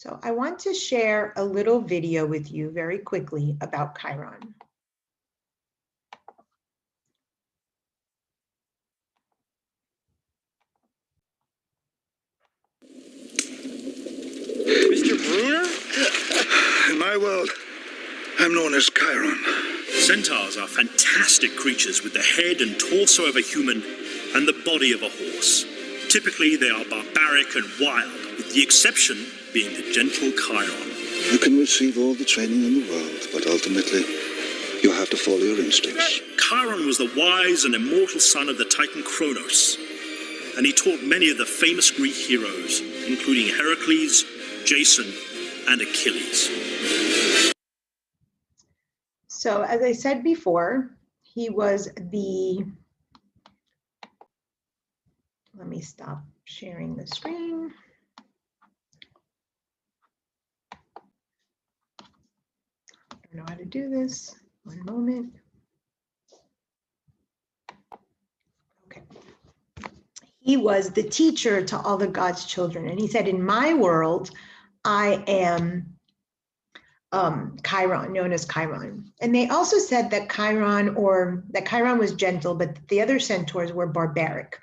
So I want to share a little video with you very quickly about Chiron. Mr. Bruner? In my world, I'm known as Chiron. Centaurs are fantastic creatures with the head and torso of a human and the body of a horse. Typically, they are barbaric and wild, with the exception being the gentle Chiron. You can receive all the training in the world, but ultimately, you have to follow your instincts. Chiron was the wise and immortal son of the Titan Kronos, and he taught many of the famous Greek heroes, including Heracles, Jason, and Achilles. So as I said before, he was the, let me stop sharing the screen. I don't know how to do this. One moment. Okay. He was the teacher to all the God's children. And he said, in my world, I am Chiron, known as Chiron. And they also said that Chiron was gentle, but the other centaurs were barbaric.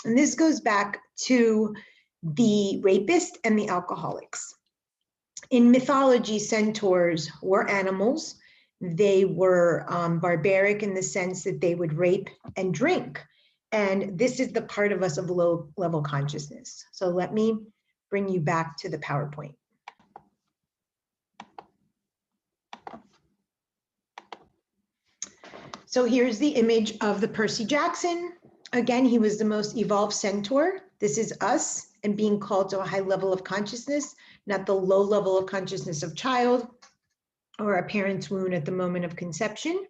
And this goes back to the rapist and the alcoholics. In mythology, centaurs were animals. They were barbaric in the sense that they would rape and drink. And this is the part of us of low level consciousness. So let me bring you back to the PowerPoint. So here's the image of the Percy Jackson. Again, he was the most evolved centaur. This is us and being called to a high level of consciousness, not the low level of consciousness of child or a parent's womb at the moment of conception.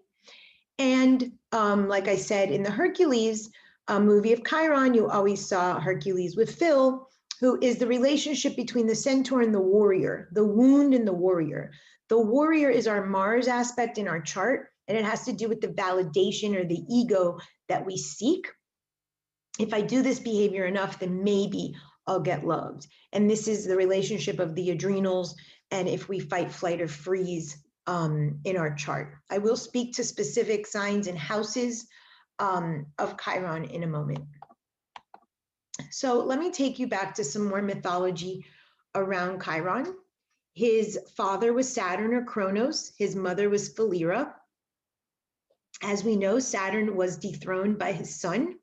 And like I said, in the Hercules movie of Chiron, you always saw Hercules with Phil, who is the relationship between the centaur and the warrior, the wound and the warrior. The warrior is our Mars aspect in our chart, and it has to do with the validation or the ego that we seek. If I do this behavior enough, then maybe I'll get loved. And this is the relationship of the adrenals, and if we fight, flight, or freeze in our chart. I will speak to specific signs and houses of Chiron in a moment. So let me take you back to some more mythology around Chiron. His father was Saturn or Kronos. His mother was Philyra. As we know, Saturn was dethroned by his son.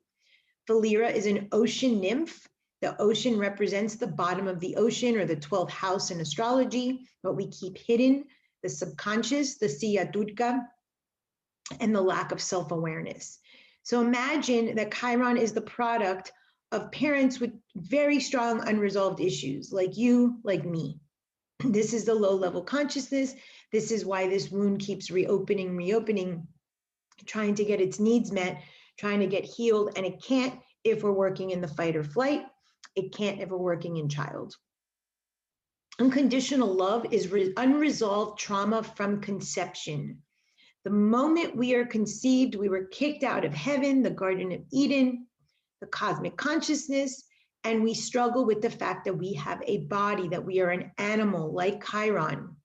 Philyra is an ocean nymph. The ocean represents the bottom of the ocean, or the 12th house in astrology, what we keep hidden, the subconscious, the Siya Durga, and the lack of self-awareness. So imagine that Chiron is the product of parents with very strong unresolved issues, like you, like me. This is the low-level consciousness. This is why this wound keeps reopening, trying to get its needs met, trying to get healed, and it can't if we're working in the fight or flight. It can't if we're working in child. Unconditional love is unresolved trauma from conception. The moment we are conceived, we were kicked out of heaven, the Garden of Eden, the cosmic consciousness, and we struggle with the fact that we have a body, that we are an animal like Chiron.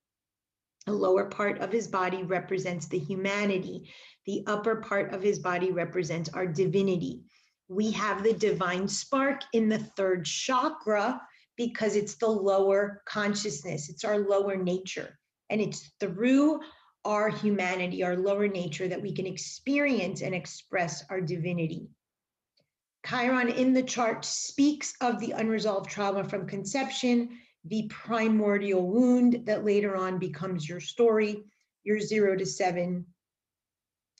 The lower part of his body represents the humanity. The upper part of his body represents our divinity. We have the divine spark in the third chakra because it's the lower consciousness. It's our lower nature. And it's through our humanity, our lower nature, that we can experience and express our divinity. Chiron in the chart speaks of the unresolved trauma from conception, the primordial wound that later on becomes your story, your 0 to 7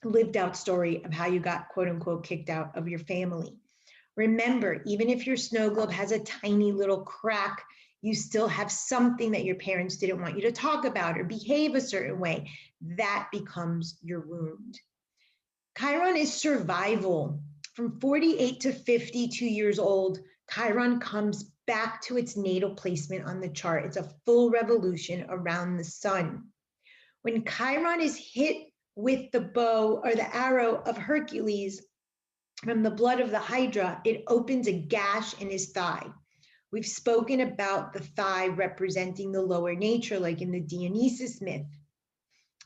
lived out story of how you got quote unquote kicked out of your family. Remember, even if your snow globe has a tiny little crack, you still have something that your parents didn't want you to talk about or behave a certain way. That becomes your wound. Chiron is survival. From 48 to 52 years old, Chiron comes back to its natal placement on the chart. It's a full revolution around the sun. When Chiron is hit with the bow or the arrow of Hercules from the blood of the Hydra, it opens a gash in his thigh. We've spoken about the thigh representing the lower nature, like in the Dionysus myth.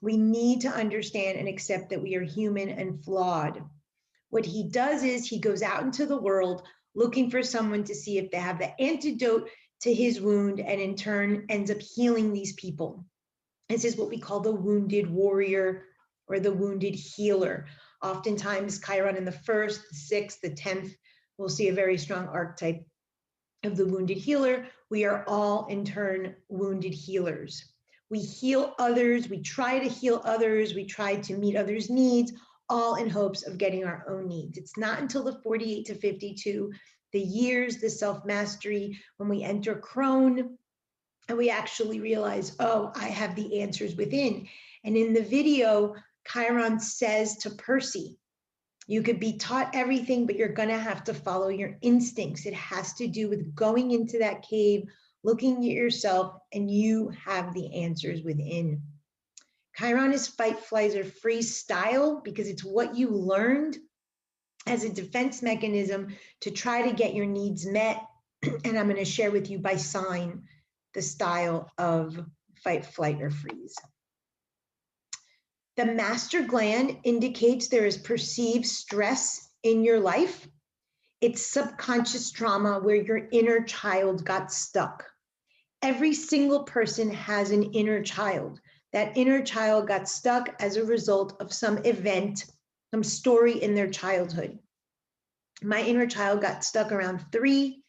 We need to understand and accept that we are human and flawed. What he does is he goes out into the world looking for someone to see if they have the antidote to his wound, and in turn ends up healing these people. This is what we call the wounded warrior or the wounded healer. Oftentimes, Chiron in the 1st, the 6th, the 10th, we'll see a very strong archetype of the wounded healer. We are all in turn wounded healers. We heal others, we try to heal others, we try to meet others' needs, all in hopes of getting our own needs. It's not until the 48 to 52, the years, the self-mastery, when we enter Chron, and we actually realize, oh, I have the answers within. And in the video, Chiron says to Percy, you could be taught everything, but you're gonna have to follow your instincts. It has to do with going into that cave, looking at yourself, and you have the answers within. Chiron is fight, flight, or freeze style because it's what you learned as a defense mechanism to try to get your needs met. And I'm gonna share with you by sign the style of fight, flight, or freeze. The master gland indicates there is perceived stress in your life. It's subconscious trauma where your inner child got stuck. Every single person has an inner child. That inner child got stuck as a result of some event, some story in their childhood. My inner child got stuck around 3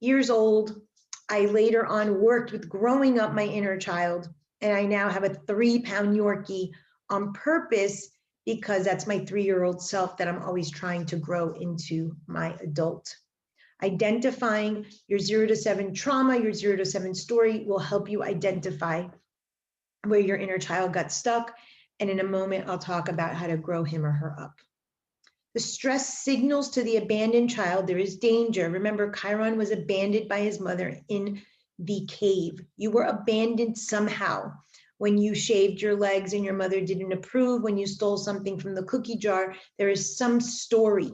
years old. I later on worked with growing up my inner child, and I now have a 3-pound Yorkie on purpose because that's my 3-year-old self that I'm always trying to grow into my adult. Identifying your 0 to 7 trauma, your 0 to 7 story will help you identify where your inner child got stuck. And in a moment, I'll talk about how to grow him or her up. The stress signals to the abandoned child, there is danger. Remember, Chiron was abandoned by his mother in the cave. You were abandoned somehow. When you shaved your legs and your mother didn't approve, when you stole something from the cookie jar, there is some story.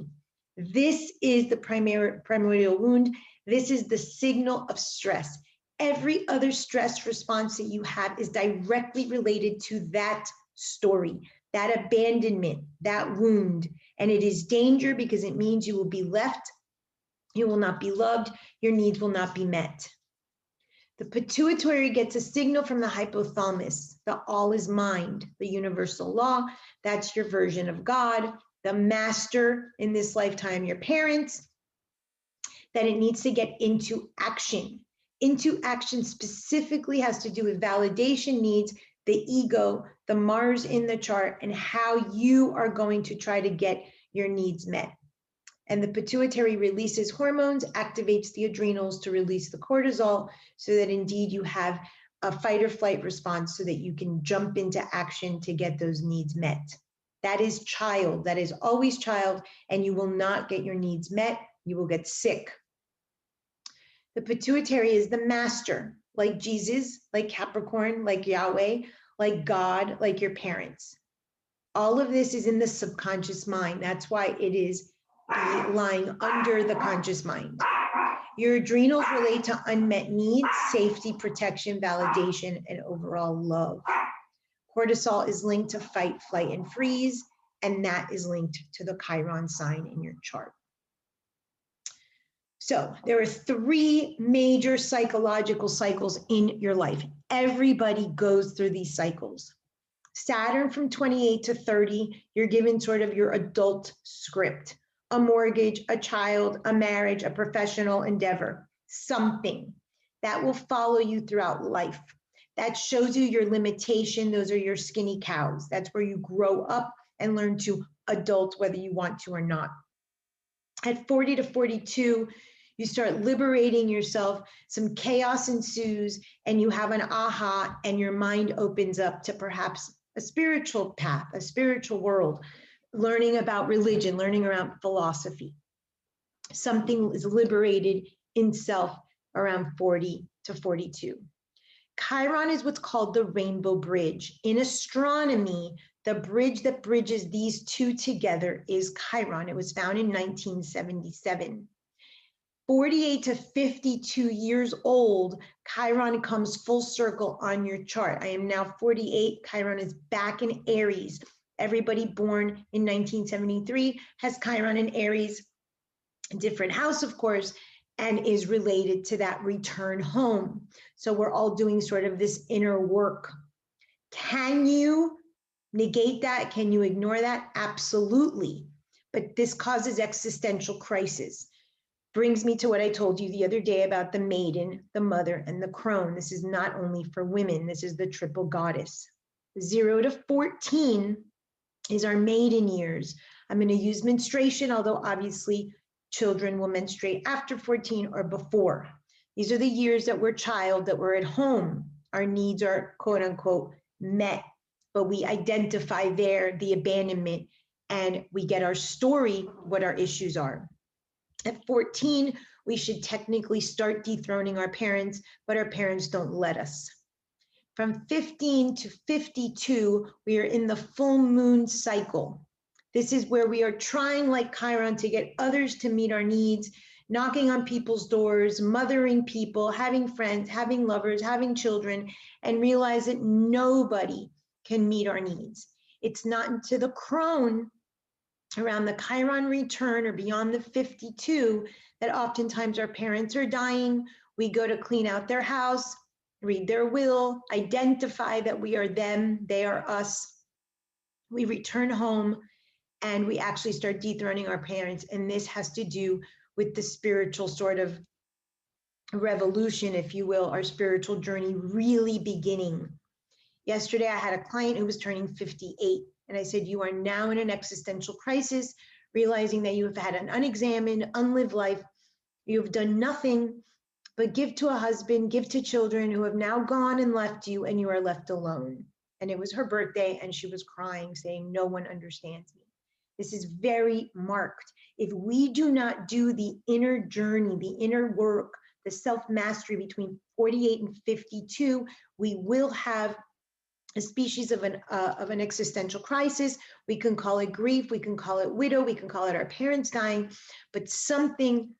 This is the primordial wound. This is the signal of stress. Every other stress response that you have is directly related to that story, that abandonment, that wound. And it is danger because it means you will be left, you will not be loved, your needs will not be met. The pituitary gets a signal from the hypothalamus. The all is mind, the universal law. That's your version of God, the master in this lifetime, your parents, that it needs to get into action. Into action specifically has to do with validation needs, the ego, the Mars in the chart, and how you are going to try to get your needs met. And the pituitary releases hormones, activates the adrenals to release the cortisol, so that indeed you have a fight or flight response so that you can jump into action to get those needs met. That is child, that is always child, and you will not get your needs met, you will get sick. The pituitary is the master, like Jesus, like Capricorn, like Yahweh, like God, like your parents. All of this is in the subconscious mind. That's why it is lying under the conscious mind. Your adrenals relate to unmet needs, safety, protection, validation, and overall love. Cortisol is linked to fight, flight, and freeze, and that is linked to the Chiron sign in your chart. So there are 3 major psychological cycles in your life. Everybody goes through these cycles. Saturn from 28 to 30, you're given sort of your adult script, a mortgage, a child, a marriage, a professional endeavor, something that will follow you throughout life. That shows you your limitation. Those are your skinny cows. That's where you grow up and learn to adult, whether you want to or not. At 40 to 42, you start liberating yourself, some chaos ensues, and you have an aha, and your mind opens up to perhaps a spiritual path, a spiritual world, learning about religion, learning around philosophy. Something is liberated in self around 40 to 42. Chiron is what's called the rainbow bridge. In astronomy, the bridge that bridges these two together is Chiron. It was found in 1977. 48 to 52 years old, Chiron comes full circle on your chart. I am now 48. Chiron is back in Aries. Everybody born in 1973 has Chiron in Aries, a different house, of course, and is related to that return home. So we're all doing sort of this inner work. Can you negate that? Can you ignore that? Absolutely. But this causes existential crisis. Brings me to what I told you the other day about the maiden, the mother, and the crone. This is not only for women, this is the triple goddess. 0 to 14 is our maiden years. I'm going to use menstruation, although obviously children will menstruate after 14 or before. These are the years that we're child, that we're at home. Our needs are quote unquote met, but we identify there the abandonment and we get our story, what our issues are. At 14, we should technically start dethroning our parents, but our parents don't let us. From 15 to 52, we are in the full moon cycle. This is where we are trying, like Chiron, to get others to meet our needs, knocking on people's doors, mothering people, having friends, having lovers, having children, and realize that nobody can meet our needs. It's not until the crone, around the Chiron return or beyond the 52, that oftentimes our parents are dying. We go to clean out their house, read their will, identify that we are them, they are us. We return home and we actually start dethroning our parents. And this has to do with the spiritual sort of revolution, if you will, our spiritual journey really beginning. Yesterday, I had a client who was turning 58. And I said, you are now in an existential crisis, realizing that you have had an unexamined, unlived life. You have done nothing but give to a husband, give to children who have now gone and left you, and you are left alone. And it was her birthday, and she was crying, saying, no one understands me. This is very marked. If we do not do the inner journey, the inner work, the self-mastery between 48 and 52, we will have a species of an existential crisis. We can call it grief, we can call it widow, we can call it our parents dying, but something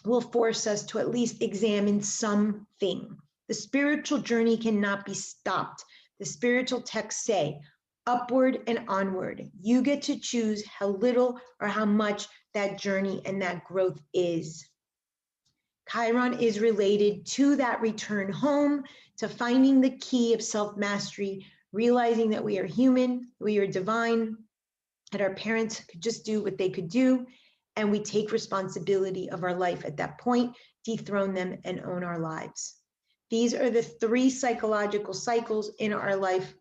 will force us to at least examine something. The spiritual journey cannot be stopped. The spiritual texts say, upward and onward. You get to choose how little or how much that journey and that growth is. Chiron is related to that return home, to finding the key of self-mastery, realizing that we are human, we are divine, that our parents could just do what they could do, and we take responsibility of our life at that point, dethrone them, and own our lives. These are the 3 psychological cycles in our life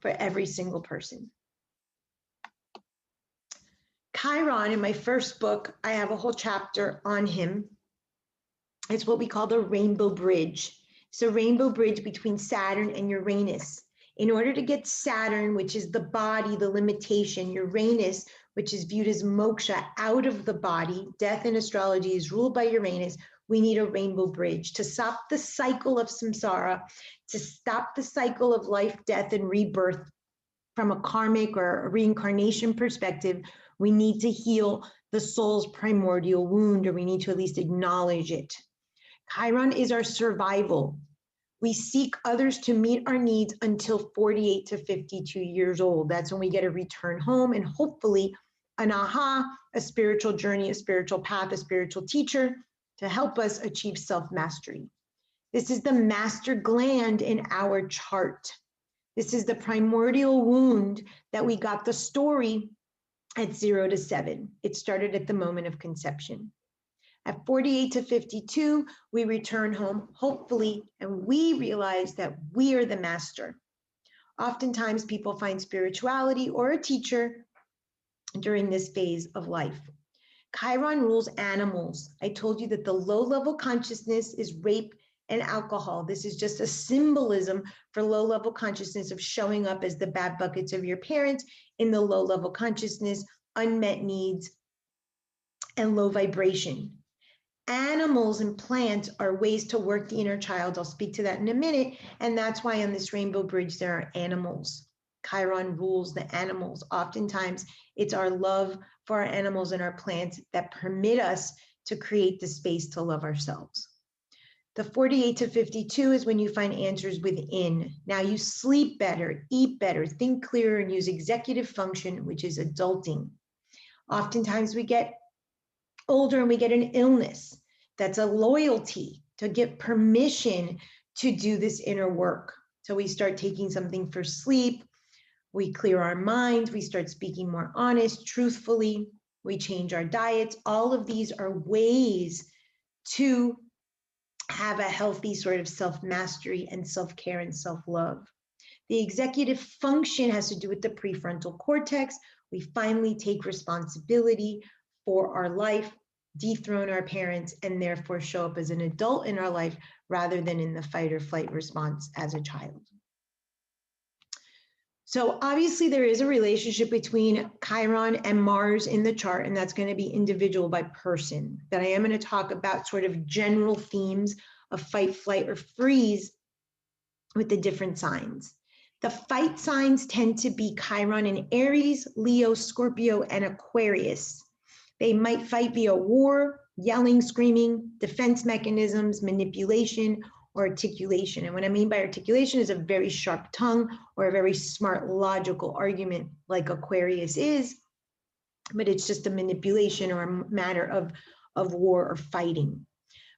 for every single person. Chiron, in my first book, I have a whole chapter on him. It's what we call the rainbow bridge. It's a rainbow bridge between Saturn and Uranus. In order to get Saturn, which is the body, the limitation, Uranus, which is viewed as moksha, out of the body, death in astrology is ruled by Uranus, we need a rainbow bridge to stop the cycle of samsara, to stop the cycle of life, death, and rebirth from a karmic or a reincarnation perspective. We need to heal the soul's primordial wound, or we need to at least acknowledge it. Chiron is our survival. We seek others to meet our needs until 48 to 52 years old. That's when we get a return home and hopefully an aha, a spiritual journey, a spiritual path, a spiritual teacher to help us achieve self-mastery. This is the master gland in our chart. This is the primordial wound that we got the story at 0 to 7. It started at the moment of conception. At 48 to 52, we return home, hopefully, and we realize that we are the master. Oftentimes, people find spirituality or a teacher during this phase of life. Chiron rules animals. I told you that the low-level consciousness is rape and alcohol. This is just a symbolism for low-level consciousness of showing up as the bad buckets of your parents in the low-level consciousness, unmet needs, and low vibration. Animals and plants are ways to work the inner child. I'll speak to that in a minute. And that's why on this rainbow bridge, there are animals. Chiron rules the animals. Oftentimes, it's our love for our animals and our plants that permit us to create the space to love ourselves. The 48 to 52 is when you find answers within. Now you sleep better, eat better, think clearer, and use executive function, which is adulting. Oftentimes we get older and we get an illness. That's a loyalty to get permission to do this inner work. So we start taking something for sleep, we clear our minds, we start speaking more honest, truthfully, we change our diets. All of these are ways to have a healthy sort of self-mastery and self-care and self-love. The executive function has to do with the prefrontal cortex. We finally take responsibility for our life, dethrone our parents, and therefore show up as an adult in our life rather than in the fight or flight response as a child. So obviously there is a relationship between Chiron and Mars in the chart, and that's going to be individual by person. But I am going to talk about sort of general themes of fight, flight, or freeze with the different signs. The fight signs tend to be Chiron in Aries, Leo, Scorpio, and Aquarius. They might fight via war, yelling, screaming, defense mechanisms, manipulation, or articulation. And what I mean by articulation is a very sharp tongue or a very smart, logical argument like Aquarius is, but it's just a manipulation or a matter of war or fighting.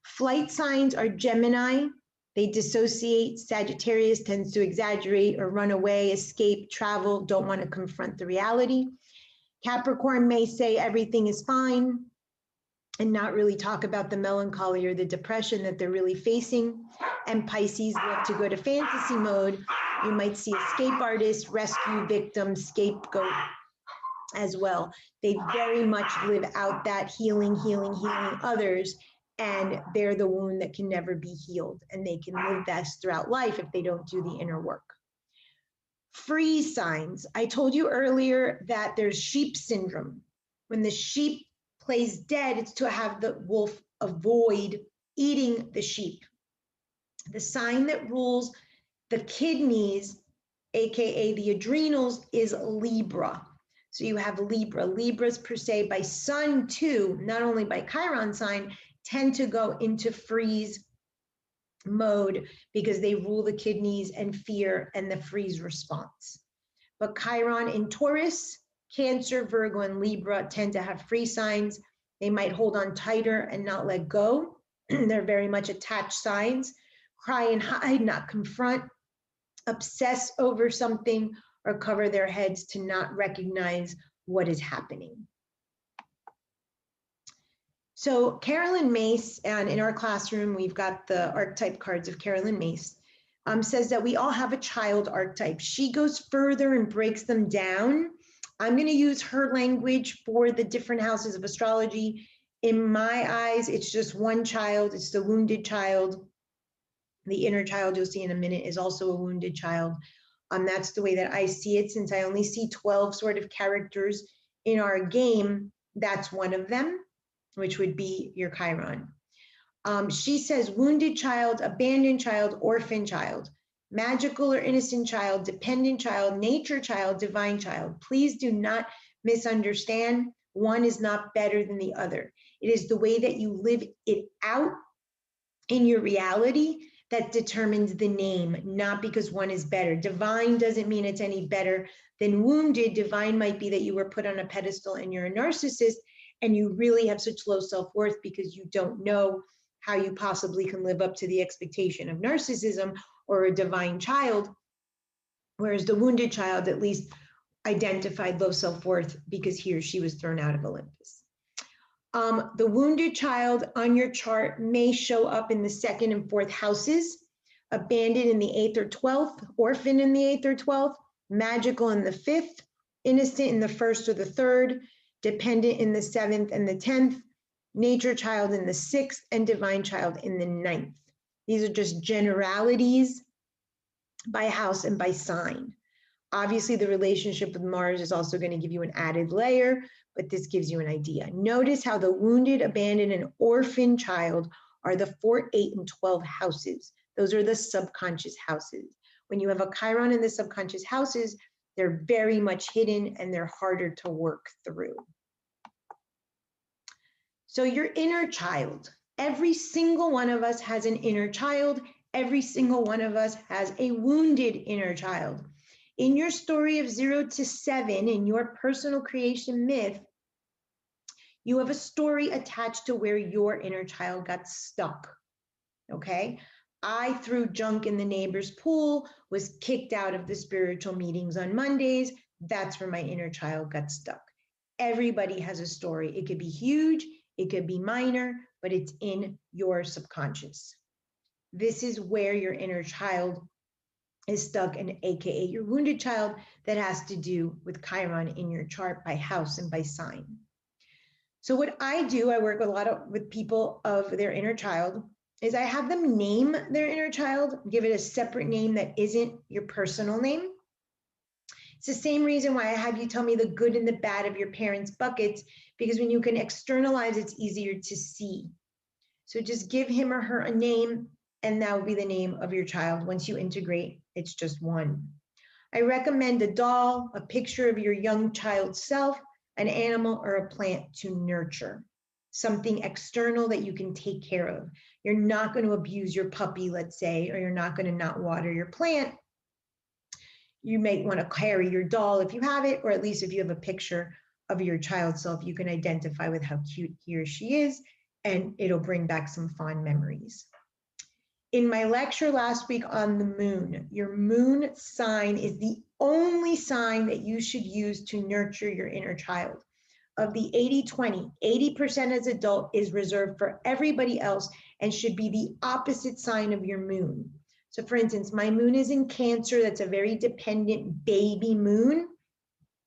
Flight signs are Gemini. They dissociate. Sagittarius tends to exaggerate or run away, escape, travel, don't want to confront the reality. Capricorn may say everything is fine and not really talk about the melancholy or the depression that they're really facing. And Pisces love to go to fantasy mode. You might see escape artists, rescue victims, scapegoat as well. They very much live out that healing others, and they're the wound that can never be healed, and they can live best throughout life if they don't do the inner work. Freeze signs. I told you earlier that there's sheep syndrome. When the sheep plays dead, it's to have the wolf avoid eating the sheep. The sign that rules the kidneys, AKA the adrenals, is Libra. So you have Libra. Libras per se by sun too, not only by Chiron sign, tend to go into freeze mode because they rule the kidneys and fear and the freeze response. But Chiron in Taurus, Cancer, Virgo, and Libra tend to have freeze signs. They might hold on tighter and not let go. They're very much attached signs. Cry and hide, not confront, obsess over something, or cover their heads to not recognize what is happening. So Carolyn Mace, and in our classroom, we've got the archetype cards of Carolyn Mace, says that we all have a child archetype. She goes further and breaks them down. I'm going to use her language for the different houses of astrology. In my eyes, it's just one child. It's the wounded child. The inner child, you'll see in a minute, is also a wounded child. That's the way that I see it. Since I only see 12 sort of characters in our game, that's one of them, which would be your Chiron. She says wounded child, abandoned child, orphan child, magical or innocent child, dependent child, nature child, divine child. Please do not misunderstand. One is not better than the other. It is the way that you live it out in your reality that determines the name, not because one is better. Divine doesn't mean it's any better than wounded. Divine might be that you were put on a pedestal and you're a narcissist and you really have such low self-worth because you don't know how you possibly can live up to the expectation of narcissism or a divine child. Whereas the wounded child at least identified low self-worth because he or she was thrown out of Olympus. The wounded child on your chart may show up in the 2nd and 4th houses, abandoned in the 8th or 12th, orphan in the 8th or 12th, magical in the 5th, innocent in the 1st or the 3rd, dependent in the 7th and the 10th, nature child in the 6th, and divine child in the 9th. These are just generalities by house and by sign. Obviously, the relationship with Mars is also going to give you an added layer, but this gives you an idea. Notice how the wounded, abandoned, and orphan child are the 4, 8, and 12 houses. Those are the subconscious houses. When you have a Chiron in the subconscious houses, they're very much hidden and they're harder to work through. So your inner child, every single one of us has an inner child. Every single one of us has a wounded inner child. In your story of 0 to 7, in your personal creation myth, you have a story attached to where your inner child got stuck, okay? I threw junk in the neighbor's pool, was kicked out of the spiritual meetings on Mondays. That's where my inner child got stuck. Everybody has a story. It could be huge, it could be minor, but it's in your subconscious. This is where your inner child is stuck, and AKA your wounded child, that has to do with Chiron in your chart by house and by sign. So what I do, I work a lot with people of their inner child, is I have them name their inner child, give it a separate name that isn't your personal name. It's the same reason why I have you tell me the good and the bad of your parents' buckets, because when you can externalize, it's easier to see. So just give him or her a name, and that will be the name of your child. Once you integrate, it's just one. I recommend a doll, a picture of your young child's self, an animal or a plant to nurture, something external that you can take care of. You're not going to abuse your puppy, let's say, or you're not going to not water your plant. You may want to carry your doll if you have it, or at least if you have a picture of your child's self, you can identify with how cute he or she is, and it'll bring back some fond memories. In my lecture last week on the moon, your moon sign is the only sign that you should use to nurture your inner child. Of the 80-20, 80% as adult is reserved for everybody else and should be the opposite sign of your moon. So for instance, my moon is in Cancer. That's a very dependent baby moon.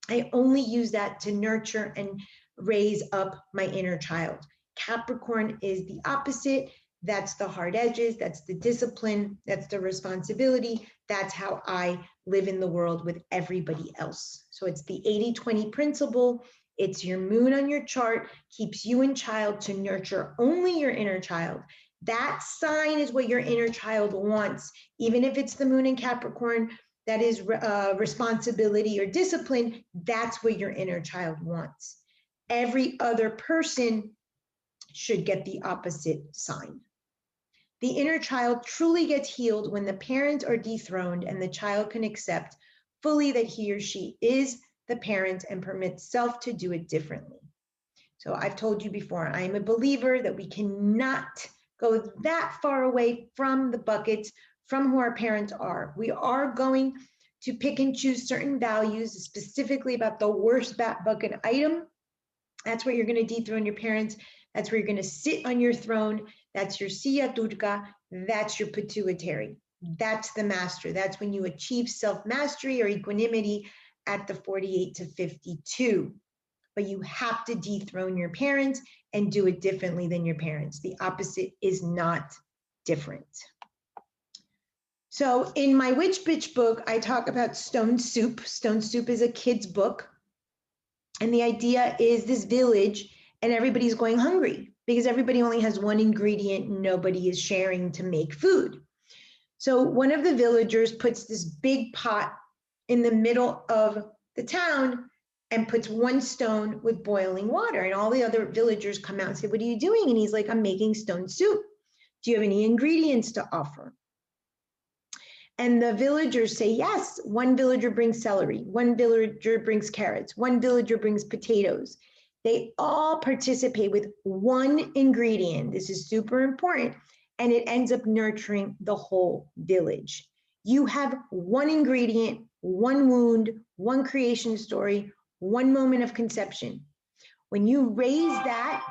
I only use that to nurture and raise up my inner child. Capricorn is the opposite. That's the hard edges, that's the discipline, that's the responsibility. That's how I live in the world with everybody else. So it's the 80-20 principle. It's your moon on your chart, keeps you in child to nurture only your inner child. That sign is what your inner child wants. Even if it's the moon in Capricorn, that is responsibility or discipline, that's what your inner child wants. Every other person should get the opposite sign. The inner child truly gets healed when the parents are dethroned and the child can accept fully that he or she is the parent and permits self to do it differently. So I've told you before, I'm a believer that we cannot go that far away from the buckets, from who our parents are. We are going to pick and choose certain values, specifically about the worst bucket item. That's where you're going to dethrone your parents. That's where you're going to sit on your throne. That's your Siya Durga. That's your pituitary. That's the master. That's when you achieve self-mastery or equanimity at the 48 to 52. But you have to dethrone your parents and do it differently than your parents. The opposite is not different. So in my Witch Bitch book, I talk about Stone Soup. Stone Soup is a kid's book. And the idea is this village and everybody's going hungry because everybody only has one ingredient and nobody is sharing to make food. So one of the villagers puts this big pot in the middle of the town and puts one stone with boiling water. And all the other villagers come out and say, "What are you doing?" And he's like, "I'm making stone soup. Do you have any ingredients to offer?" And the villagers say yes. One villager brings celery, one villager brings carrots, one villager brings potatoes. They all participate with one ingredient. This is super important. And it ends up nurturing the whole village. You have one ingredient, one wound, one creation story, one moment of conception. When you raise that,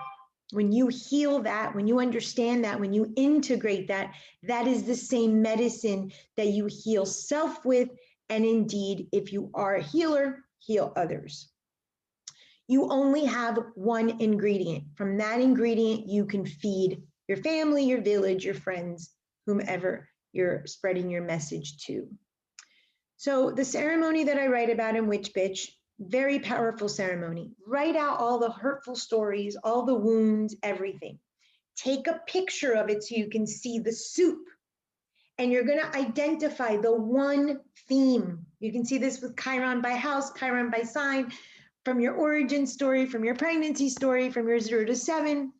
when you heal that, when you understand that, when you integrate that, that is the same medicine that you heal self with. And indeed, if you are a healer, heal others. You only have one ingredient. From that ingredient, you can feed your family, your village, your friends, whomever you're spreading your message to. So the ceremony that I write about in Witch Bitch, very powerful ceremony. Write out all the hurtful stories, all the wounds, everything. Take a picture of it so you can see the soup. And you're going to identify the one theme. You can see this with Chiron by house, Chiron by sign, from your origin story, from your pregnancy story, from your 0 to 7.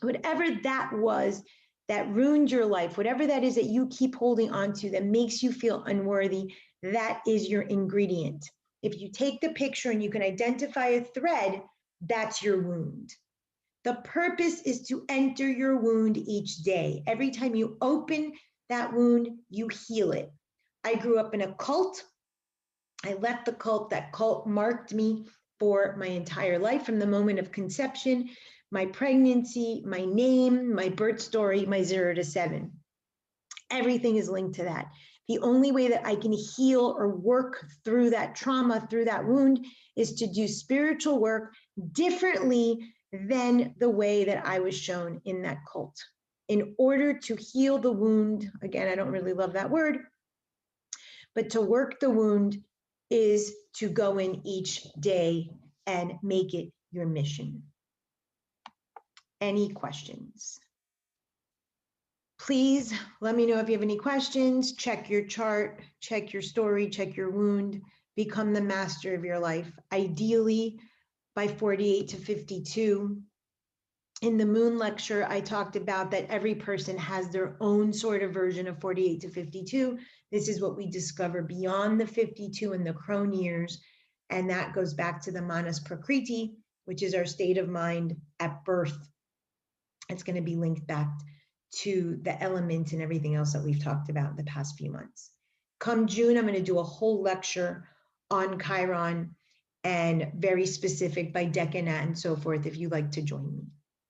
whatever that was that ruined your life, whatever that is that you keep holding on to that makes you feel unworthy, that is your ingredient. If you take the picture and you can identify a thread, that's your wound. The purpose is to enter your wound each day. Every time you open that wound, you heal it. I grew up in a cult. I left the cult. That cult marked me for my entire life, from the moment of conception, my pregnancy, my name, my birth story, my 0 to 7. Everything is linked to that. The only way that I can heal or work through that trauma, through that wound, is to do spiritual work differently than the way that I was shown in that cult. In order to heal the wound, again, I don't really love that word, but to work the wound is to go in each day and make it your mission. Any questions? Please let me know if you have any questions. Check your chart, check your story, check your wound, become the master of your life. Ideally, by 48 to 52. In the moon lecture, I talked about that every person has their own sort of version of 48 to 52. This is what we discover beyond the 52 and the Chron years. And that goes back to the Manas Prakriti, which is our state of mind at birth. It's going to be linked back to the elements and everything else that we've talked about in the past few months. Come June, I'm going to do a whole lecture on Chiron and very specific by decanat and so forth if you'd like to join me.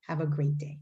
Have a great day.